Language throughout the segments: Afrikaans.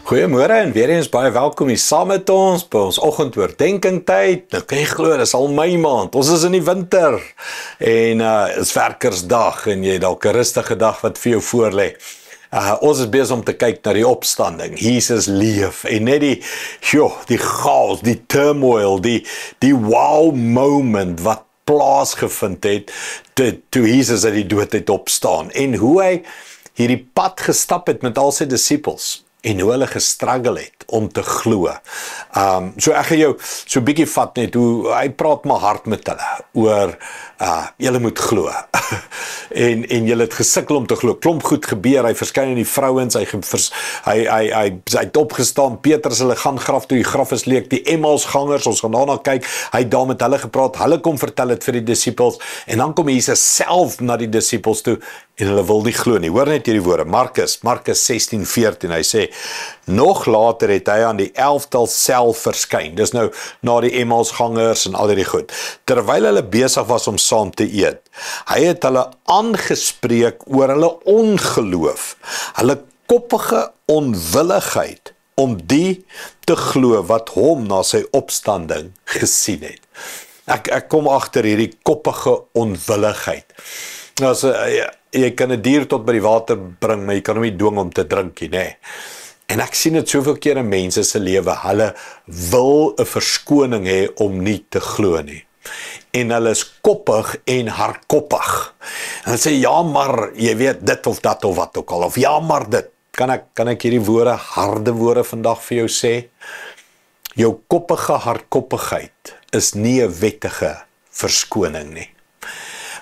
Goeiemôre en weer eens baie welkom hier saam met ons by ons oggendoordenkings tyd. Nou kan jy glo, dis al Mei maand. Ons is in die winter en is Werkersdag en jy het dalk 'n rustige dag wat vir jou voorlê. Ons is besig om te kyk na die opstanding. Jesus leef en net die chaos, die turmoil, die wow moment wat plaasgevind het toe Jesus uit die dood het opstaan en hoe hy hierdie pad gestap het met al sy disippels en hoe hulle gestruggle het om te glo. So ek gaan jou so 'n bietjie vat net hoe hy praat maar hard met hulle oor julle moet glo. en julle het gesukkel om te glo. Klomp goed gebeur. Hy verskyn aan die vrouens, hy het opgestaan. Petrus hulle gaan graf toe, die graf is leeg. Die Emmausgangers, ons gaan daarna kyk. Hy het daar met hulle gepraat. Hulle kom vertel dit vir die disippels en dan kom Jesus self na die disippels toe en hulle wil nie glo nie. Hoor net hierdie woorde. Markus 16:14. Hy sê nog later het hy aan die 11tal self verskyn. Dis nou na die Emmausgangers en al hierdie goed. Terwyl hulle besig was om saam te eet. Hy het hulle aangespreek oor hulle ongeloof, hulle koppige onwilligheid om die te glo wat hom na sy opstanding gesien het. Ek kom agter hierdie koppige onwilligheid. As jy kan 'n dier tot by die water bring, maar jy kan hom nie dwing om te drink nie, nê. En ek sien dit soveel keer in mense se lewe, hulle wil 'n verskoning hê om nie te glo nie. En hulle is koppig en hardkoppig. En hulle sê, ja maar, jy weet dit of dat of wat ook al, of ja maar dit. Kan ek hierdie woorde, harde woorde vandag vir jou sê? Jou koppige hardkoppigheid is nie 'n wettige verskoning nie.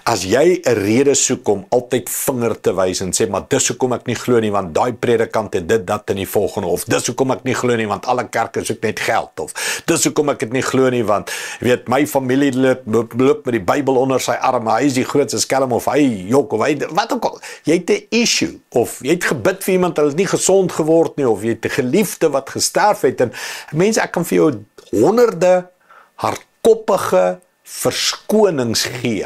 As jy 'n rede soek om altyd vinger te wys en sê, maar dis hoekom ek nie glo nie, want daai predikant het dit, dat in die volgende, of dis hoekom ek nie glo nie, want alle kerke soek net geld, of dis hoekom ek dit nie glo nie, want weet, my familie loop met die Bybel onder sy arm, hy is die grootste skelm, of hy jok, of hy, wat ook al, jy het 'n issue, of jy het gebid vir iemand, hulle is nie gesond geword nie, of jy het 'n geliefde wat gesterf het, en mense, ek kan vir jou honderde hardkoppige verskonings gee.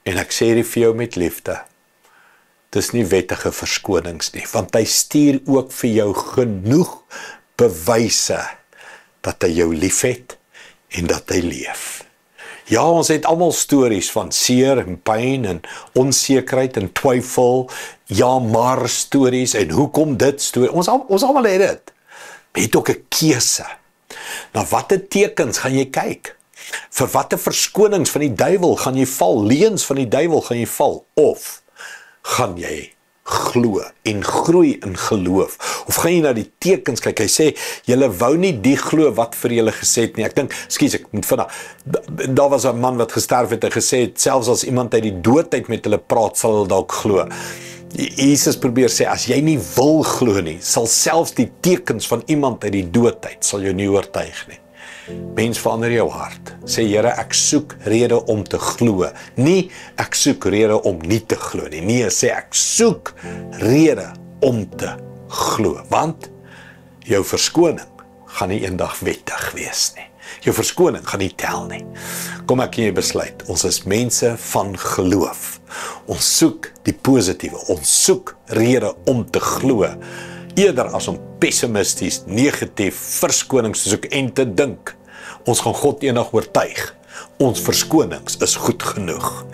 En ek sê dit vir jou met liefde. Dis nie wettige verskonings nie, want hy stuur ook vir jou genoeg bewyse dat hy jou liefhet en dat hy leef. Ja, ons het almal stories van seer en pyn en onsekerheid en twyfel, ja maar stories en hoekom dit storie. Ons almal het dit. Maar jy het ook 'n keuse. Na watter tekens gaan jy kyk? Vir watter verskonings van die duiwel gaan jy val? Leuns van die duiwel gaan jy val? Of gaan jy glo en groei in geloof? Of gaan jy na die tekens kyk? Hy sê, julle wou nie die glo wat vir julle gesê het nie. Ek dink, ek moet vandag, daar was 'n man wat gesterf het en gesê het, selfs as iemand uit die dood uit met hulle praat, sal hulle dalk glo. Jesus probeer sê, as jy nie wil glo nie, sal selfs die tekens van iemand uit die dood uit, sal jou nie oortuig nie. Mens, verander jou hart. Sê, Here, ek soek rede om te glo. Nie, ek soek rede om nie te glo nie. Nee, sê, ek soek rede om te glo. Want jou verskoning gaan nie eendag wettig wees nie. Jou verskoning gaan nie tel nie. Kom ek en jy besluit, ons is mense van geloof. Ons soek die positiewe. Ons soek rede om te glo. Eerder as om pessimisties, negatief, verskonings te soek en te dink, ons gaan God eendag oortuig, ons verskonings is goed genoeg.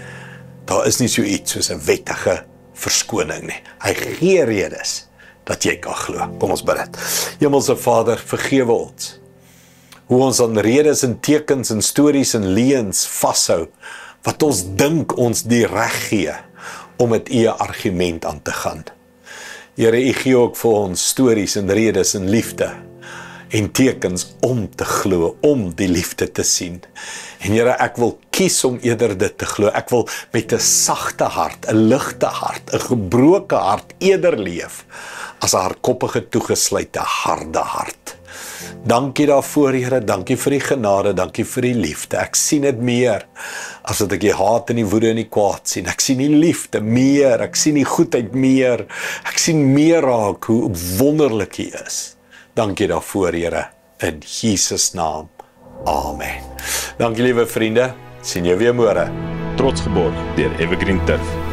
Daar is nie so iets soos 'n wettige verskoning nie. Hy gee redes dat jy kan glo. Kom ons bid dit. Hemelse Vader, vergewe ons, hoe ons aan redes en tekens en stories en leuns vashou, wat ons dink ons die reg gee, om met u argument aan te gaan. Here, u gee ook vir ons stories en redes en liefde en tekens om te glo, om die liefde te sien. En Here, ek wil kies om eerder dit te glo. Ek wil met 'n sagte hart, 'n ligte hart, 'n gebroke hart eerder leef, as 'n hardkoppige toegesluite harde hart. Dankie daarvoor, Here, dankie vir die genade, dankie vir die liefde. Ek sien dit meer, as dat ek die haat en die woede en die kwaad sien. Ek sien die liefde meer, ek sien die goedheid meer, ek sien meer raak hoe wonderlik hy is. Dankie daarvoor, Here, in Jesus naam. Amen. Dankie liewe vriende, sien jou weer môre. Trots geborg deur Evergreen Turf.